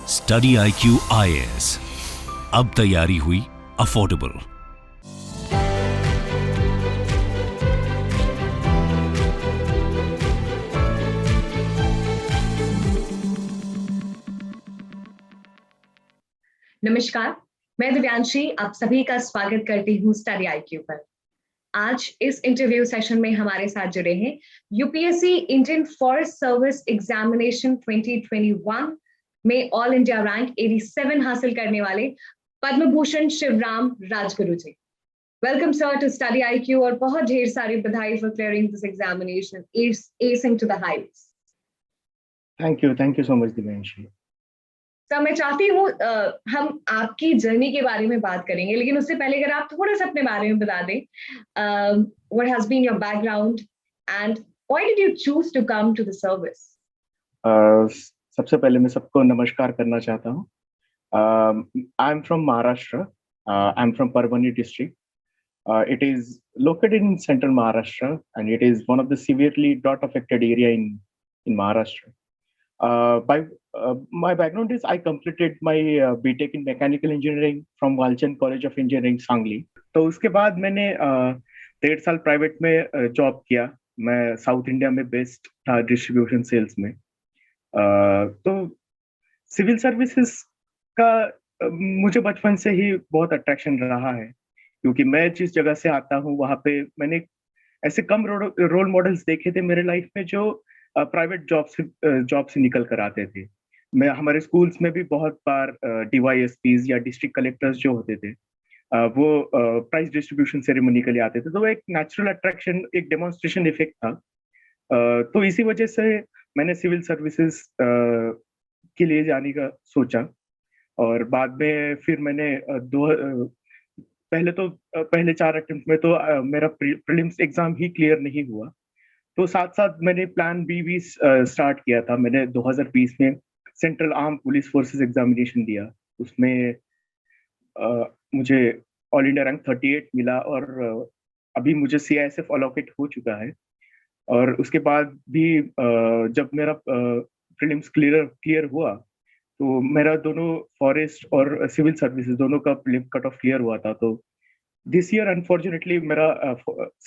Study IQ IAS, अब तैयारी हुई अफोर्डेबल। नमस्कार, मैं दिव्यांशी आप सभी का स्वागत करती हूँ स्टडी IQ पर। आज इस इंटरव्यू सेशन में हमारे साथ जुड़े हैं UPSC Indian forest service examination 2021 में ऑल इंडिया रैंक 87 हासिल करने वाले Padma Bhushan Shivaram Rajguru ji. Welcome sir to study IQ और बहुत ढेर सारी बधाई for clearing this examination, acing to the heights। Thank you so much Divyanshi. तो मैं चाहती हूँ हम आपकी जर्नी के बारे में बात करेंगे, लेकिन उससे पहले अगर आप थोड़ा सा अपने बारे में बता दें, what has been your background and why did you choose to come to the service? सबसे पहले मैं सबको नमस्कार करना चाहता हूँ। I am from Maharashtra, I am from Parbhani district. It is located in central Maharashtra and it is one of the severely drought affected area in Maharashtra. My background is I completed my BTech in mechanical engineering from Walchand College of Engineering, Sangli. तो उसके बाद मैंने 1.5 साल private में job किया। मैं south India में based था डिस्ट्रीब्यूशन सेल्स में। तो सिविल सर्विसेज का मुझे बचपन से ही बहुत अट्रैक्शन रहा है, क्योंकि मैं जिस जगह से आता हूँ वहाँ पे मैंने ऐसे कम रोल मॉडल्स देखे थे मेरे लाइफ में जो प्राइवेट जॉब से निकल कर आते थे। मैं हमारे स्कूल्स में भी बहुत बार DYSPs या डिस्ट्रिक्ट कलेक्टर्स जो होते थे वो प्राइज डिस्ट्रीब्यूशन सेरेमनी के लिए आते थे। तो वो एक नेचुरल अट्रैक्शन, एक डेमोन्स्ट्रेशन इफेक्ट था। तो इसी वजह से मैंने सिविल सर्विसेज के लिए जाने का सोचा। और बाद में फिर मैंने पहले 4 अटेम्प्ट में तो मेरा प्रीलिम्स एग्जाम ही क्लियर नहीं हुआ। तो साथ साथ मैंने प्लान बी भी स्टार्ट किया था। मैंने 2020 में central arm police forces examination दिया। उसमें मुझे ऑल इंडिया रैंक 38 मिला और अभी मुझे CISF अलॉकेट हो चुका है। और उसके बाद भी जब मेरा प्रीलिम्स क्लियर हुआ तो मेरा दोनों फॉरेस्ट और सिविल सर्विसेज दोनों का कट ऑफ क्लियर हुआ था। तो दिस ईयर अनफॉर्चुनेटली मेरा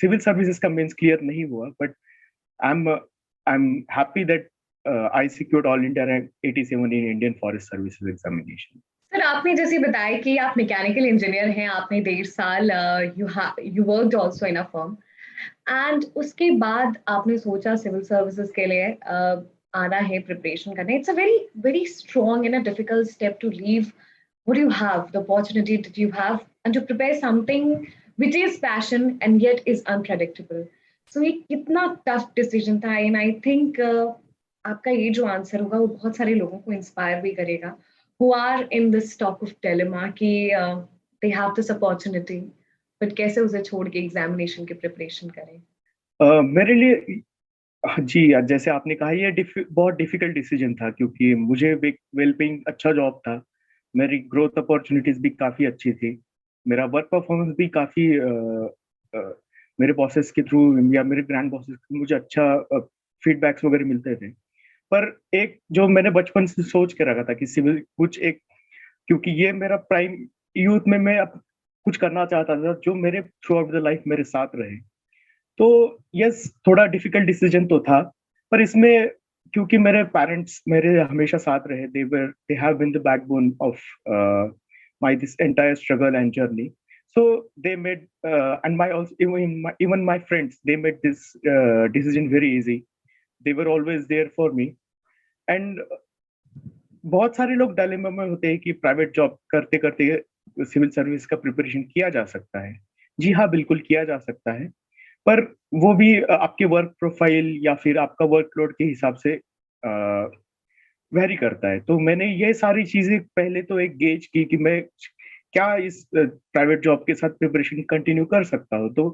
सिविल सर्विसेज का मेंस क्लियर नहीं हुआ, but I'm happy that I secured all India rank 87 in Indian Forest Services examination. Sir, आपने जैसे बताया कि आप मैकेनिकल इंजीनियर हैं, आपने 1.5 साल you worked also in a firm and उसके बाद आपने सोचा सिविल सर्विसेज के लिए आना है, प्रिपरेशन करना। It's a very very strong and a difficult step to leave what you have, the opportunity that you have and to prepare something which is passion and yet is unpredictable. So ये कितना tough decision था and I think आपका ये जो answer होगा वो बहुत सारे लोगों को इंस्पायर भी करेगा who are in this talk of dilemma कि they have this opportunity but कैसे उसे छोड़ के एग्जामिनेशन की प्रिपरेशन करें। मेरे लिए जी, जैसे आपने कहा ये बहुत डिफिकल्ट डिसीजन था, क्योंकि मुझे वेल पेइंग अच्छा जॉब था, मेरी ग्रोथ अपॉर्चुनिटीज भी काफ़ी अच्छी थी, मेरा वर्क परफॉर्मेंस भी काफ़ी मेरे बॉसेस के थ्रू या मेरे ग्रैंड बॉसेस मुझे अच्छा फीडबैक्स वगैरह मिलते थे। पर एक जो मैंने बचपन से सोच के रखा था कि सिविल कुछ एक, क्योंकि ये मेरा प्राइम यूथ में मैं अब कुछ करना चाहता था जो मेरे थ्रू आउट द लाइफ मेरे साथ रहे। तो यस, थोड़ा डिफिकल्ट डिसीजन तो था, पर इसमें क्योंकि मेरे पेरेंट्स मेरे हमेशा साथ रहे, they have been the backbone of my this entire struggle and journey. So they made and my also even my friends, they made this decision very easy. They were always there for me. And बहुत सारे लोग dilemma में होते हैं कि private job करते करते civil service का प्रिपरेशन किया जा सकता है। जी हाँ, बिल्कुल किया जा सकता है, पर वो भी आपके वर्क प्रोफाइल या फिर आपका वर्कलोड के हिसाब से वेरी करता है। तो मैंने ये सारी चीजें पहले तो एक गेज की कि मैं क्या इस प्राइवेट जॉब के साथ प्रिपरेशन कंटिन्यू कर सकता हूँ। तो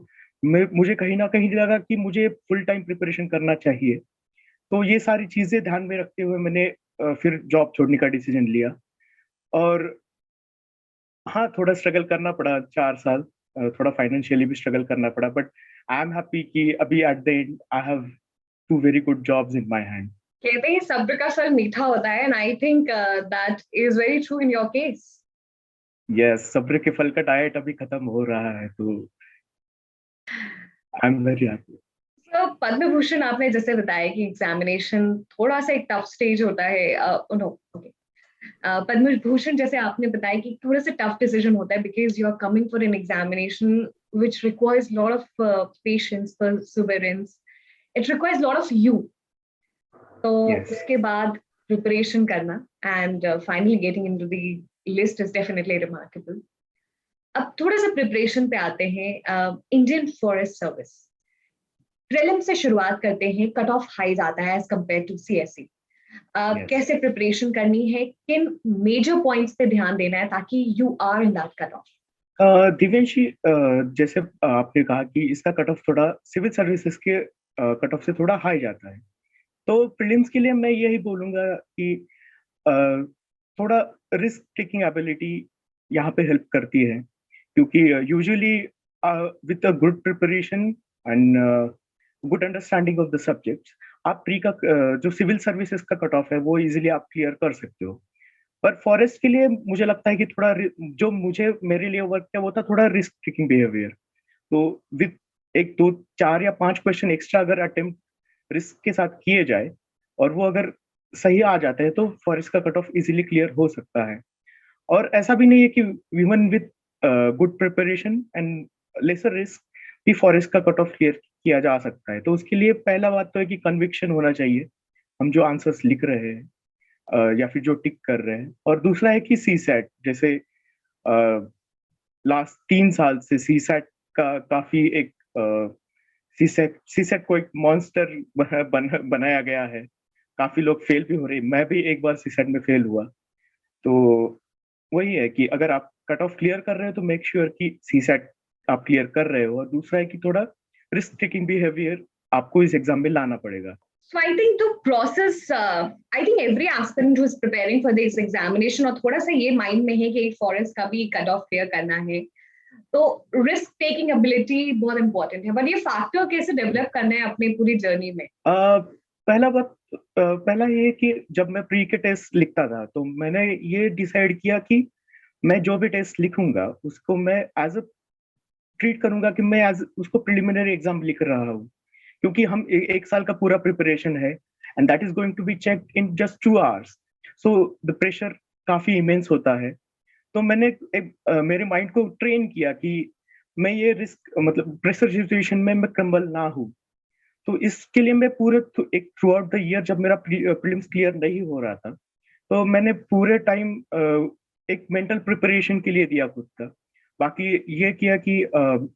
मुझे कहीं ना कहीं लगा कि मुझे फुल टाइम प्रिपरेशन करना चाहिए। तो ये सारी चीजें ध्यान में रखते हुए मैंने फिर जॉब छोड़ने का डिसीजन लिया। और हाँ, थोड़ा स्ट्रगल करना पड़ा 4 साल, थोड़ा फाइनेंशियली भी स्ट्रगल करना पड़ा, बट आई एम हैप्पी कि अभी at the and I have 2 very good jobs in my hand. कहते हैं सब्र का फल मीठा होता है, and I think that is very true in your case. Yes, सब्र के फल का डाइट अभी खत्म हो रहा है, तो आई एम वेरी हैप्पी। तो पद्म भूषण आपने जैसे बताया कि एग्जामिनेशन थोड़ा सा एक टफ स्टेज होता है, नो ओके, पद्म भूषण जैसे आपने बताया कि थोड़ा सा टफ डिसीजन होता है because you are coming for an examination which requires a lot of patience, perseverance. It requires a lot of you. तो यस उसके बाद प्रिपरेशन करना and finally getting into the list is definitely remarkable. अब थोड़ा सा preparation पे आते हैं। इंडियन फॉरेस्ट सर्विस प्रीलिम से शुरुआत करते हैं, कट ऑफ हाई जाता है as compare to CSC. Yes. कैसे प्रिपरेशन करनी है, किन मेजर पॉइंट्स पे ध्यान देना है ताकि you are in that cut off? Divyanshi, जैसे आपने कहा कि इसका कट ऑफ थोड़ा सिविल सर्विसेज के कट ऑफ से थोड़ा हाई जाता है, तो प्रीलिम्स के लिए मैं यही बोलूंगा कि अ, थोड़ा रिस्क टेकिंग एबिलिटी यहाँ पे हेल्प करती है, क्योंकि usually with a good preparation and good understanding of the subjects, आप प्री का जो सिविल सर्विसेज का कट ऑफ है वो इजीली आप क्लियर कर सकते हो। पर फॉरेस्ट के लिए मुझे लगता है कि थोड़ा जो मुझे मेरे लिए वर्क किया वो था थोड़ा रिस्क टेकिंग बिहेवियर। तो विद एक दो चार या पांच क्वेश्चन एक्स्ट्रा अगर अटेम्प्ट रिस्क के साथ किए जाए और वो अगर सही आ जाते हैं तो फॉरेस्ट का कट ऑफ इजीली क्लियर हो सकता है। और ऐसा भी नहीं है कि even with good preparation and lesser risk भी फॉरेस्ट का कट ऑफ क्लियर किया जा सकता है। तो उसके लिए पहला बात तो है कि कन्विक्शन होना चाहिए, हम जो आंसर्स लिख रहे हैं या फिर जो टिक कर रहे हैं। और दूसरा है कि सी सेट, जैसे लास्ट 3 साल से सी सेट का काफी एक सी सेट को एक मॉन्स्टर बनाया गया है। काफी लोग फेल भी हो रहे हैं, मैं भी एक बार सी सेट में फेल हुआ। तो वही है कि अगर आप कट ऑफ क्लियर कर रहे हो तो मेक श्योर कि सी सेट आप क्लियर कर रहे हो। और दूसरा है कि थोड़ा रिस्क टेकिंग बिहेवियर आपको इस एग्जाम में लाना पड़ेगा। So I think the process, I think every aspirant who is preparing for this examination और थोड़ा सा ये माइंड में है कि फॉरेस्ट का भी कट ऑफ क्लियर करना है, तो रिस्क टेकिंग एबिलिटी बहुत इंपॉर्टेंट है। बट ये फैक्टर कैसे डेवलप करना है अपनी पूरी जर्नी में? पहला ये कि जब मैं प्री के टेस्ट लिखता था तो मैंने ये डिसाइड किया कि मैं जो भी टेस्ट लिखूंगा उसको मैं एज अ ट्रीट करूंगा कि मैं एज उसको प्रिलिमिनरी एग्जाम लिख रहा हूँ, क्योंकि हम एक साल का पूरा प्रिपरेशन है and that is going to be checked in just 2 hours. So the pressure काफी इमेंस होता है। तो मैंने मेरे माइंड को ट्रेन किया कि मैं ये रिस्क मतलब प्रेशर सिचुएशन में मैं क्रम्बल ना हूँ। तो इसके लिए मैं पूरे एक थ्रू आउट द ईयर जब मेरा प्रीलिम्स क्लियर नहीं हो रहा था तो मैंने पूरे टाइम एक मेंटल प्रिपरेशन के लिए दिया खुद का। बाकी ये किया कि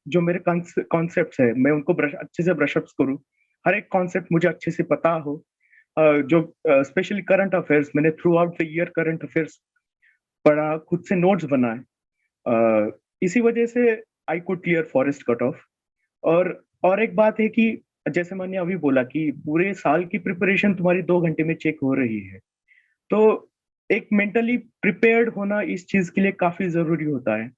जो मेरे कॉन्सेप्ट्स है मैं उनको अच्छे से ब्रशअप्स करूँ, हर एक कॉन्सेप्ट मुझे अच्छे से पता हो। जो स्पेशली करंट अफेयर्स मैंने through out the year current affairs पढ़ा, खुद से नोट्स बनाए। इसी वजह से I could clear forest cut of. और एक बात है कि जैसे मैंने अभी बोला कि पूरे साल की प्रिपरेशन तुम्हारी 2 घंटे में चेक हो रही है, तो एक मेंटली प्रिपेयर्ड होना इस चीज के लिए काफी जरूरी होता है।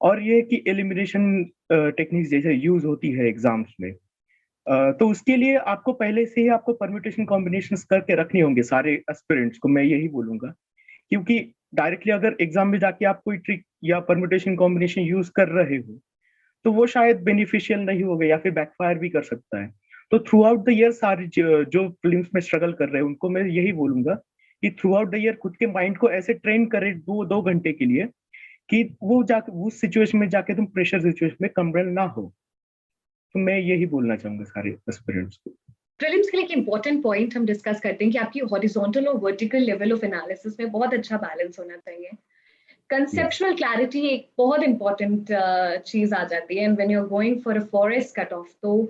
और ये कि एलिमिनेशन टेक्निक्स जैसे यूज होती है एग्जाम्स में, तो उसके लिए आपको पहले से ही आपको परम्यूटेशन कॉम्बिनेशंस करके रखने होंगे सारे एस्पिरेंट्स को, मैं यही बोलूंगा। क्योंकि डायरेक्टली अगर एग्जाम में जाके आप कोई ट्रिक या परम्यूटेशन कॉम्बिनेशन यूज कर रहे हो तो वो शायद बेनिफिशियल नहीं होगा या फिर बैकफायर भी कर सकता है। तो थ्रू आउट द ईयर सारे जो फिल्म्स में स्ट्रगल कर रहे हैं उनको मैं यही बोलूंगा कि थ्रू आउट द ईयर खुद के माइंड को ऐसे ट्रेन करे 2 घंटे के लिए कि वो जाके उस सिचुएशन में जाके तुम प्रेशर सिचुएशन में कम्बल ना हो। तो मैं यही बोलना चाहूंगा सारे एस्पिरेंट्स को। प्रीलिम्स के लिए एक इंपॉर्टेंट पॉइंट हम डिस्कस करते हैं कि आपकी हॉरिजॉन्टल और वर्टिकल लेवल ऑफ एनालिसिस में बहुत अच्छा बैलेंस होना चाहिए। कंसेप्चुअल क्लैरिटी एक बहुत इंपॉर्टेंट चीज आ जाती है, and when you are going for a forest cut off तो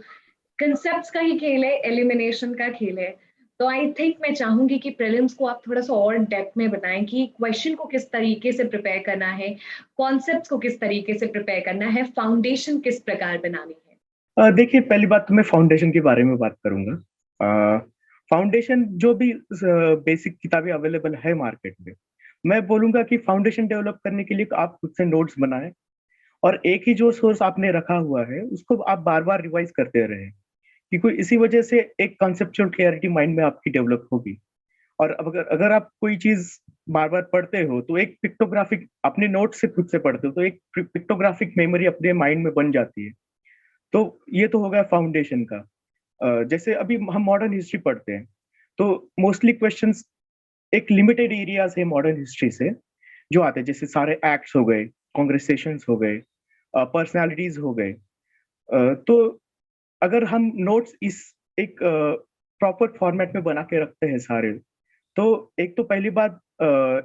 कंसेप्ट्स का ही खेल है, एलिमिनेशन का खेल है। तो आई थिंक मैं चाहूंगी कि प्रीलिम्स को आप थोड़ा सा और डेप्थ में बताएं कि क्वेश्चन को किस तरीके से प्रिपेयर करना है, कॉन्सेप्ट्स को किस तरीके से प्रिपेयर करना है, फाउंडेशन किस प्रकार बनानी है। देखिए, पहली बात तो मैं फाउंडेशन के बारे में बात करूंगा। फाउंडेशन जो भी बेसिक किताबें अवेलेबल है मार्केट में, मैं बोलूंगा कि फाउंडेशन डेवलप करने के लिए आप खुद से नोट्स बनाएं और एक ही जो सोर्स आपने रखा हुआ है उसको आप बार बार रिवाइज करते रहें। क्योंकि इसी वजह से एक कॉन्सेप्चुअल क्लैरिटी माइंड में आपकी डेवलप होगी। और अब अगर अगर आप कोई चीज बार बार पढ़ते हो तो एक पिक्टोग्राफिक अपने नोट से खुद से पढ़ते हो तो एक पिक्टोग्राफिक मेमोरी अपने माइंड में बन जाती है। तो ये तो हो गया फाउंडेशन का। जैसे अभी हम मॉडर्न हिस्ट्री पढ़ते हैं तो मोस्टली क्वेश्चंस एक लिमिटेड एरिया से मॉडर्न हिस्ट्री से जो आते हैं, जैसे सारे एक्ट्स हो गए, कॉन्ग्रेसेशंस हो गए, पर्सनालिटीज हो गए। तो अगर हम नोट्स इस एक प्रॉपर फॉर्मेट में बना के रखते हैं सारे, तो एक तो पहली बात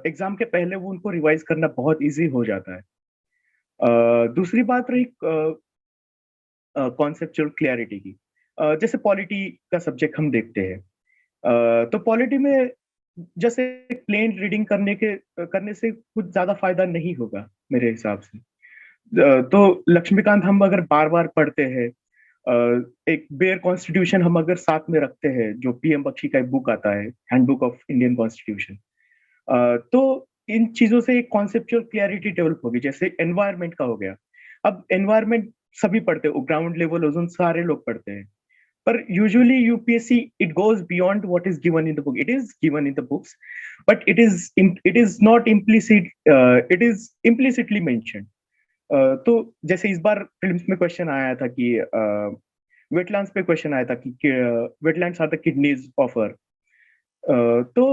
एग्जाम के पहले वो उनको रिवाइज करना बहुत इजी हो जाता है। दूसरी बात रही कॉन्सेप्चुअल क्लैरिटी की। जैसे पॉलिटी का सब्जेक्ट हम देखते हैं, तो पॉलिटी में जैसे प्लेन रीडिंग करने से कुछ ज्यादा फायदा नहीं होगा मेरे हिसाब से। तो लक्ष्मीकांत हम अगर बार बार पढ़ते हैं, एक बेयर कॉन्स्टिट्यूशन हम अगर साथ में रखते हैं, जो पीएम बख्शी का एक बुक आता है, हैंडबुक ऑफ इंडियन कॉन्स्टिट्यूशन, तो इन चीजों से एक कॉन्सेप्चुअल क्लैरिटी डेवलप होगी। जैसे एनवायरनमेंट का हो गया, अब एनवायरनमेंट सभी पढ़ते हैं, ग्राउंड लेवल ओजोन सारे लोग पढ़ते हैं, पर usually UPSC it goes beyond what is given in the book. It is given in the books but it is not implicit, it is implicitly mentioned. तो जैसे इस बार फिल्म्स में क्वेश्चन आया था कि वेटलैंड्स पे क्वेश्चन आया था कि wetlands are the kidneys of earth. तो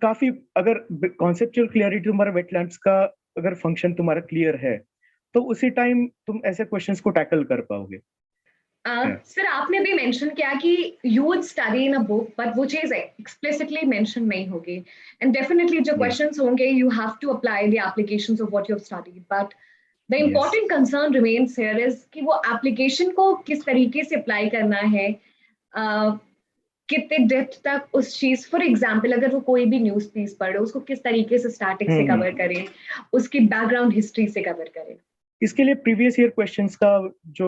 काफी अगर कॉन्सेप्चुअल क्लियरिटी तुम्हारा वेटलैंड्स का अगर फंक्शन तुम्हारा क्लियर है तो उसी टाइम तुम ऐसे क्वेश्चंस को टैकल कर पाओगे। सर आपने भी मेंशन किया कि you would study in a book but वो चीज एक्सप्लिसिटली मेंशन नहीं होगी, एंड डेफिनेटली जो क्वेश्चंस होंगे you have to apply the applications of what you have studied, but the important concern remains here is कि वो एप्लीकेशन को किस तरीके से अप्लाई करना है, कितने डेप्थ तक उस चीज, फॉर एग्जाम्पल अगर वो कोई भी न्यूज पीस पढ़े उसको किस तरीके से स्टैटिक से कवर करें, उसकी बैकग्राउंड हिस्ट्री से कवर करें। इसके लिए प्रीवियस ईयर क्वेश्चंस का जो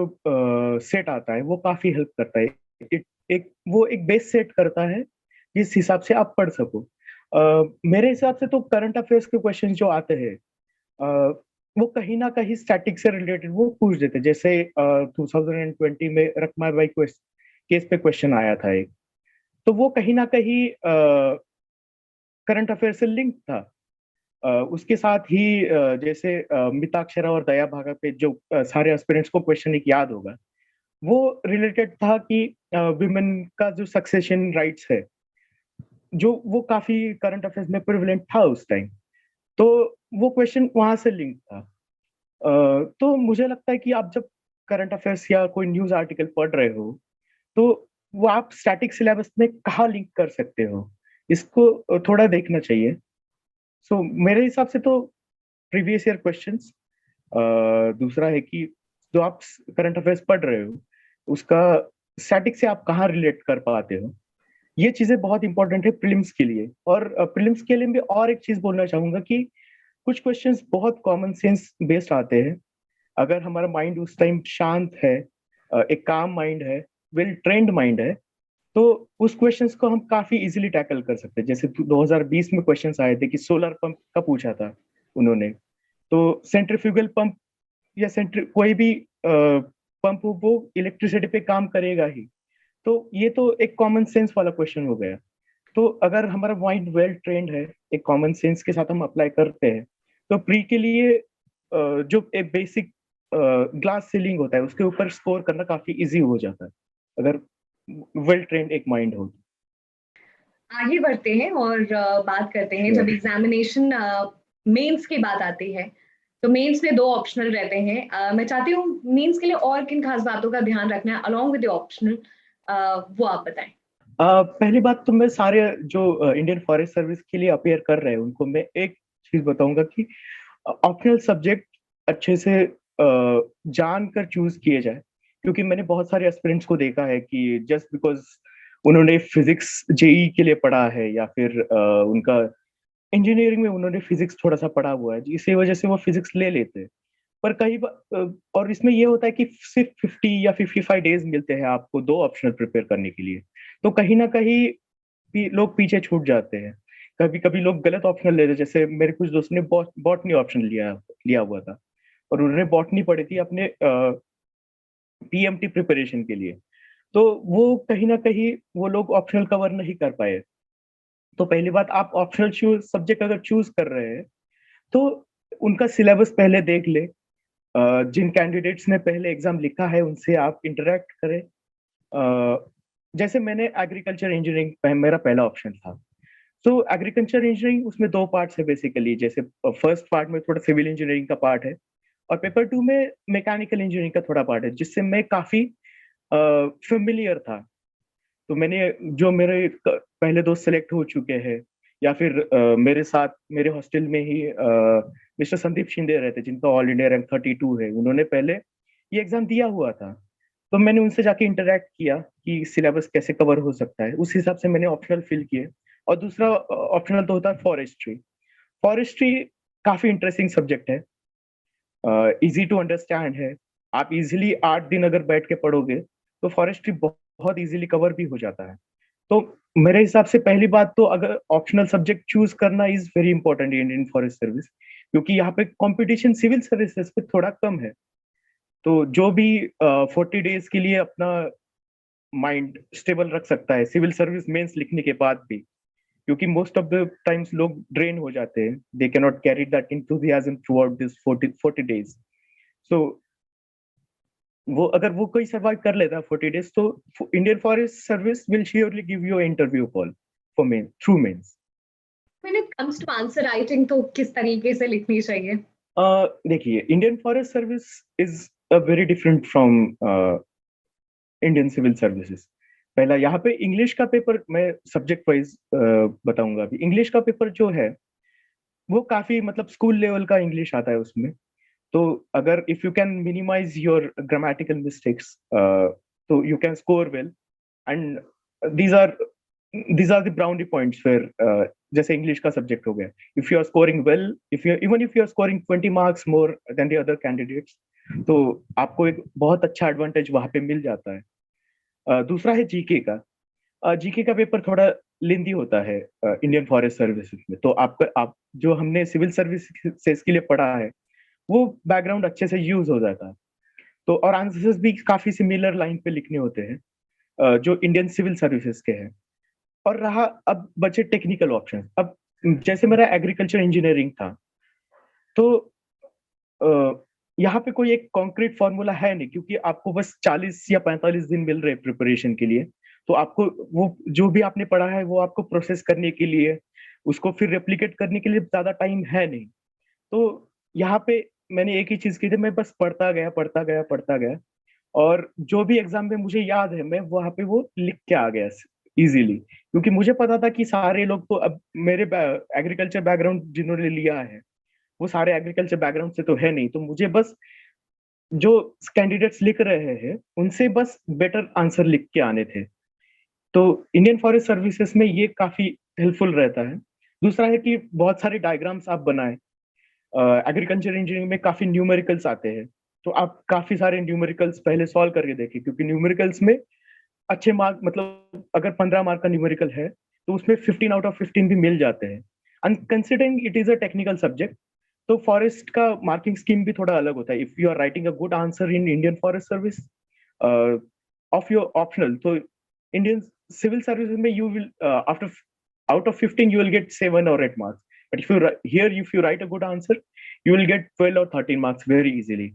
सेट आता है वो काफी हेल्प करता है। वो एक बेस सेट करता है जिस हिसाब से आप पढ़ सको। मेरे हिसाब से तो करंट अफेयर्स के क्वेश्चन जो आते हैं वो कहीं ना कहीं स्टैटिक से रिलेटेड वो पूछ देते हैं। जैसे 2020 में रकमाबाई केस पे क्वेश्चन आया था एक, तो वो कहीं ना कहीं करंट अफेयर से लिंक था। उसके साथ ही जैसे मिताक्षरा और दया भागा पे जो सारे एस्पिरेंट्स को क्वेश्चन एक याद होगा, वो रिलेटेड था कि विमेन का जो सक्सेशन राइट्स है, जो वो काफी करंट अफेयर्स में प्रिविलेंट था उस टाइम, तो वो क्वेश्चन वहां से लिंक था। तो मुझे लगता है कि आप जब करंट अफेयर्स या कोई न्यूज आर्टिकल पढ़ रहे हो तो वो आप स्टैटिक सिलेबस में कहाँ लिंक कर सकते हो, इसको थोड़ा देखना चाहिए। सो मेरे हिसाब से तो प्रीवियस ईयर क्वेश्चंस, दूसरा है कि जो आप करंट अफेयर्स पढ़ रहे हो उसका स्टैटिक से आप कहाँ रिलेट कर पाते हो, ये चीजें बहुत इंपॉर्टेंट है प्रीलिम्स के लिए। और प्रीलिम्स के लिए भी और एक चीज बोलना चाहूंगा कि कुछ क्वेश्चंस बहुत कॉमन सेंस बेस्ड आते हैं। अगर हमारा माइंड उस टाइम शांत है, एक काम माइंड है, वेल ट्रेंड माइंड है, तो उस क्वेश्चंस को हम काफी इजीली टैकल कर सकते हैं। जैसे 2020 में क्वेश्चंस आए थे कि सोलर पंप का पूछा था उन्होंने, तो सेंट्रीफ्यूगल पंप या कोई भी पंप वो इलेक्ट्रिसिटी पे काम करेगा ही, तो ये तो एक कॉमन सेंस वाला क्वेश्चन हो गया। तो अगर हमारा माइंड वेल ट्रेंड है, एक कॉमन सेंस के साथ हम अप्लाई करते हैं, तो प्री के लिए जो एक बेसिक ग्लास सीलिंग होता है उसके ऊपर स्कोर करना काफी इजी हो जाता है अगर वेल ट्रेंड एक माइंड हो। आगे बढ़ते हैं और बात करते हैं, जब एग्जामिनेशन मेंस की बात आती है तो मेंस में दो ऑप्शनल रहते हैं। मैं चाहती हूँ मेंस के लिए और किन खास बातों का ध्यान रखना है अलोंग विद द ऑप्शनल, वो आप बताएं। पहली बात तो मैं सारे जो इंडियन फॉरेस्ट सर्विस के लिए अपेयर कर रहे हैं उनको मैं एक चीज बताऊंगा कि ऑप्शनल सब्जेक्ट अच्छे से जान कर चूज किए जाए। क्योंकि मैंने बहुत सारे एस्पिरेंट्स को देखा है कि जस्ट बिकॉज उन्होंने फिजिक्स जेई के लिए पढ़ा है या फिर उनका इंजीनियरिंग में उन्होंने फिजिक्स थोड़ा सा पढ़ा हुआ है, इसी वजह से वो फिजिक्स ले लेते हैं। पर कई बार और इसमें ये होता है कि सिर्फ 50 या 55 डेज मिलते हैं आपको दो ऑप्शनल प्रिपेयर करने के लिए, तो कहीं ना कहीं लोग पीछे छूट जाते हैं। कभी कभी लोग गलत ऑप्शनल लेते हैं। जैसे मेरे कुछ दोस्तों ने बॉटनी ऑप्शन लिया लिया हुआ था और उन्होंने बॉटनी पढ़ी थी अपने पीएमटी प्रिपरेशन के लिए, तो वो कहीं ना कहीं वो लोग ऑप्शनल कवर नहीं कर पाए। तो पहली बात, आप ऑप्शनल चूज सब्जेक्ट अगर चूज कर रहे हैं तो उनका सिलेबस पहले देख ले। जिन कैंडिडेट्स ने पहले एग्जाम लिखा है उनसे आप इंटरेक्ट करें। जैसे मैंने एग्रीकल्चर इंजीनियरिंग मेरा पहला ऑप्शन था। तो एग्रीकल्चर इंजीनियरिंग उसमें दो पार्ट्स है बेसिकली। जैसे फर्स्ट पार्ट में थोड़ा सिविल इंजीनियरिंग का पार्ट है और पेपर टू में मैकेनिकल इंजीनियरिंग का थोड़ा पार्ट है, जिससे मैं काफी फेमिलियर था। तो मैंने जो मेरे पहले दोस्त सेलेक्ट हो चुके हैं या फिर मेरे साथ मेरे हॉस्टल में ही मिस्टर संदीप शिंदे रहते जिनका ऑल इंडिया रैंक 32 है, उन्होंने पहले ये एग्जाम दिया हुआ था। तो मैंने उनसे जाके इंटरेक्ट किया कि सिलेबस कैसे कवर हो सकता है, उस हिसाब से मैंने ऑप्शनल फिल किए। और दूसरा ऑप्शनल तो होता है फॉरेस्ट्री। फॉरेस्ट्री काफी इंटरेस्टिंग सब्जेक्ट है, इजी टू अंडरस्टैंड है। आप इजीली 8 दिन अगर बैठ के पढ़ोगे तो फॉरेस्ट्री बहुत इजीली कवर भी हो जाता है। तो मेरे हिसाब से पहली बात तो अगर ऑप्शनल सब्जेक्ट चूज करना is very important Indian forest service, क्योंकि यहाँ पे कंपटीशन सिविल सर्विसेज पे थोड़ा कम है। तो जो भी 40 डेज के लिए अपना माइंड स्टेबल रख सकता है सिविल सर्विस मेंस लिखने के बाद भी, क्योंकि मोस्ट ऑफ द टाइम्स लोग ड्रेन हो जाते हैं, they can not carry that enthusiasm through out this 40 days. So वो अगर वो कोई सर्वाइव कर लेता है 40 डेज, तो Indian forest service will surely give you interview call for main through mains. When it comes to answer writing तो किस तरीके से लिखनी चाहिए? देखिए, Indian forest service is a very different from Indian civil services. पहला यहाँ पे इंग्लिश का पेपर, मैं सब्जेक्ट वाइज बताऊंगा। अभी इंग्लिश का पेपर जो है वो काफी मतलब स्कूल लेवल का इंग्लिश आता है उसमें। तो अगर if you can minimise your grammatical mistakes तो you can score well. And these are these are the boundary points where जैसे इंग्लिश का सब्जेक्ट हो गया, if you are scoring well, if you even if you are scoring 20 marks more than the other candidates, तो आपको एक बहुत अच्छा advantage वहां पे मिल जाता है। दूसरा है जीके का। जीके का पेपर थोड़ा लेंदी होता है इंडियन फॉरेस्ट सर्विसेज में। तो आप जो हमने सिविल सर्विसेज के लिए पढ़ा है वो बैकग्राउंड अच्छे से यूज हो जाता है। तो और आंसर्स भी काफी सिमिलर लाइन पे लिखने होते हैं जो इंडियन सिविल सर्विसेज के हैं। और रहा अब बचे टेक्निकल ऑप्शन। अब जैसे मेरा एग्रीकल्चर इंजीनियरिंग था, तो यहाँ पे कोई एक कॉन्क्रीट फॉर्मूला है नहीं, क्योंकि आपको बस 40 या 45 दिन मिल रहे प्रिपरेशन के लिए। तो आपको वो जो भी आपने पढ़ा है वो आपको प्रोसेस करने के लिए, उसको फिर रेप्लिकेट करने के लिए ज्यादा टाइम है नहीं। तो यहाँ पे मैंने एक ही चीज की थी, मैं बस पढ़ता गया पढ़ता गया पढ़ता गया, और जो भी एग्जाम में मुझे याद है मैं वहां पे वो लिख के आ गया इजीली। क्योंकि मुझे पता था कि सारे लोग तो अब मेरे एग्रीकल्चर बैकग्राउंड जिन्होंने लिया है वो सारे एग्रीकल्चर बैकग्राउंड से तो है नहीं। तो मुझे बस जो कैंडिडेट्स लिख रहे हैं उनसे बस बेटर आंसर लिख के आने थे। तो इंडियन फॉरेस्ट सर्विसेज में ये काफी हेल्पफुल रहता है। दूसरा है कि बहुत सारे डायग्राम्स आप बनाएं। एग्रीकल्चर इंजीनियरिंग में काफी न्यूमेरिकल्स आते हैं, तो आप काफी सारे न्यूमेरिकल्स पहले सॉल्व करके देखें, क्योंकि न्यूमेरिकल्स में अच्छे मार्क, मतलब अगर 15 मार्क का न्यूमेरिकल है तो उसमें 15 आउट ऑफ 15 भी मिल जाते हैं। And considering it is a technical subject, तो फॉरेस्ट का मार्किंग स्कीम भी थोड़ा अलग होता है। If you are writing a good answer in Indian forest service of your optional, तो इंडियन सिविल सर्विस में you will after out of 15 you will get 7 or 8 marks, but if you write a good answer you will get 12 or 13 marks very easily.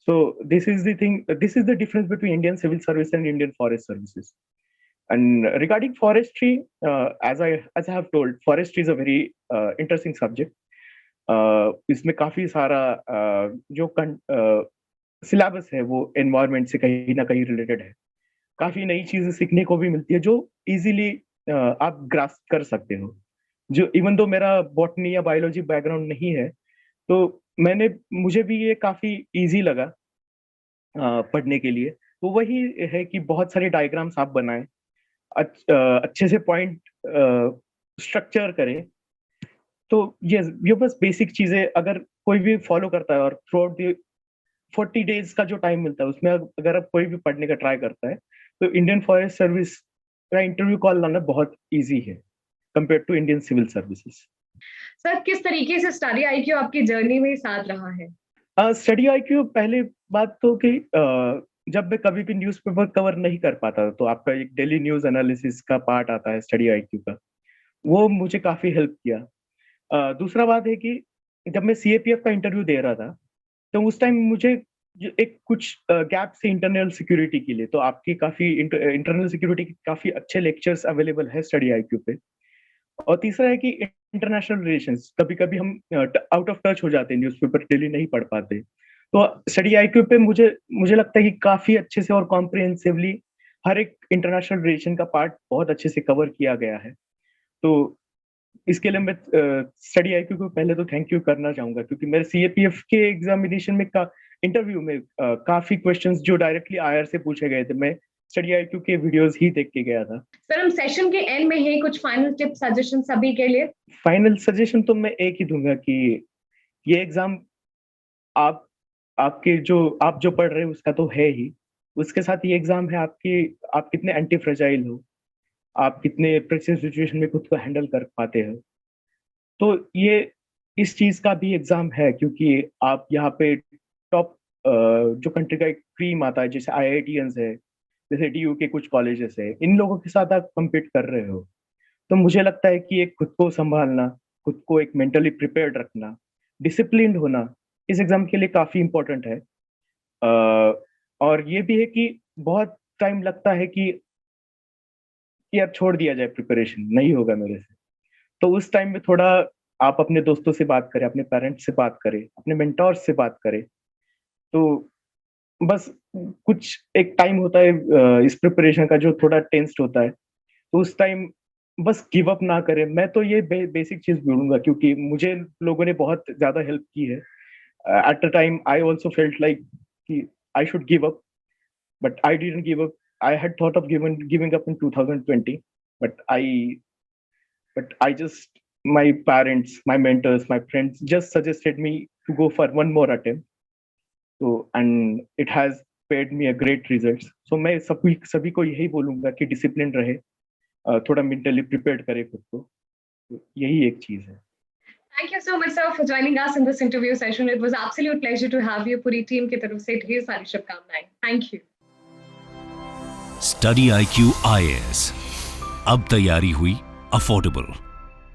So this is the thing, this is the difference between Indian civil service and Indian forest services. And regarding forestry, as I have told, forestry is a very interesting subject. इसमें काफी सारा जो syllabus है वो environment से कहीं ना कहीं रिलेटेड है। काफी नई चीजें सीखने को भी मिलती है जो इजीली आप ग्रास्प कर सकते हो। जो इवन दो मेरा बॉटनी या बायोलॉजी बैकग्राउंड नहीं है, तो मुझे भी ये काफी इजी लगा पढ़ने के लिए। तो वही है कि बहुत सारे डायग्राम्स आप बनाएं, अच्छे से पॉइंट स्ट्रक्चर करें। तो ये बस बेसिक चीजें अगर कोई भी फॉलो करता है और थ्रू आउट द 40 डेज का जो टाइम मिलता है उसमें अगर आप कोई भी पढ़ने का ट्राई करता है, तो इंडियन फॉरेस्ट सर्विस का इंटरव्यू कॉल लाना बहुत इजी है compare to Indian civil services. Sir, किस तरीके से स्टडी आईक्यू आपकी जर्नी में साथ रहा है? स्टडी आईक्यू, पहले बात तो कि जब मैं कभी भी न्यूज़पेपर कवर नहीं कर पाता, तो आपका एक डेली न्यूज़ एनालिसिस का पार्ट आता है स्टडी आईक्यू का, वो मुझे काफ़ी हेल्प किया। दूसरा बात है कि जब मैं सीएपीएफ का इंटरव्यू दे रहा था, तो उस टाइम मुझे एक कुछ गैप थे इंटरनल सिक्योरिटी के लिए, तो आपकी काफ़ी इंटरनल सिक्योरिटी के काफ़ी अच्छे लेक्चर्स अवेलेबल है स्टडी आईक्यू पे। और तीसरा है कि इंटरनेशनल रिलेशंस, कभी-कभी हम आउट ऑफ टच हो जाते हैं, न्यूज़पेपर डेली नहीं पढ़ पाते। तो स्टडी आईक्यू पे मुझे मुझे लगता है कि काफ़ी अच्छे से और कॉम्प्रिहेंसिवली हर एक इंटरनेशनल रिलेशन का पार्ट बहुत अच्छे से कवर किया गया है। तो इसके लिए मैं स्टडी आईक्यू को पहले तो थैंक यू करना चाहूँगा, क्योंकि मेरे सीएपीएफ के एग्ज़ामिनेशन में इंटरव्यू में काफ़ी क्वेश्चंस जो डायरेक्टली आईआर से पूछे गए थे, मैं स्टडी आईक्यू के वीडियोज़ ही देख के गया था। सर, हम सेशन के एंड में ही कुछ फाइनल टिप्स सजेशन सभी के लिए। फाइनल सजेशन तो मैं एक ही दूँगा कि ये एग्ज़ाम आप आप जो पढ़ रहे हो उसका तो है ही, उसके साथ ये एग्ज़ाम है आपकी, आप कितने एंटी फ्रैजाइल हो, आप कितने प्रेशर सिचुएशन में खुद को हैंडल कर पाते हो। तो ये इस चीज़ का भी एग्ज़ाम है, क्योंकि आप यहाँ पे टॉप जो कंट्री का एक क्रीम आता है, जैसे आईआईटियंस है, जैसे डीयू के कुछ कॉलेजेस है, इन लोगों के साथ आप कम्पीट कर रहे हो। तो मुझे लगता है कि एक खुद को सँभालना, खुद को एक मेंटली प्रिपेयर्ड रखना, डिसिप्लिन्ड होना, इस एग्ज़ाम के लिए काफ़ी इम्पोर्टेंट है। और ये भी है कि बहुत टाइम लगता है कि अब छोड़ दिया जाए प्रिपरेशन, नहीं होगा मेरे से। तो उस टाइम में थोड़ा आप अपने दोस्तों से बात करें, अपने पेरेंट्स से बात करें, अपने मेंटोर्स से बात करें। तो बस कुछ एक टाइम होता है इस प्रिपरेशन का जो थोड़ा टेंस्ड होता है, तो उस टाइम बस गिव अप ना करें। मैं तो ये बेसिक चीज़ बोलूँगा, क्योंकि मुझे लोगों ने बहुत ज़्यादा हेल्प की है। At the time I also felt like कि I should give up, but I didn't give up. I had thought of giving up in 2020, but I just, my parents, my mentors, my friends just suggested me to go for one more attempt. So and it has paid me a great results. So मैं सभी को यही बोलूँगा कि discipline रहे, थोड़ा mentally prepared करे खुद को। तो यही एक चीज़ है। Thank you so much, sir, for joining us in this interview session. It was absolute pleasure to have you. पूरी टीम की तरफ से ढेर सारी शुभकामनाएं। Thank you. Study IQ IAS, अब तैयारी हुई अफोर्डेबल।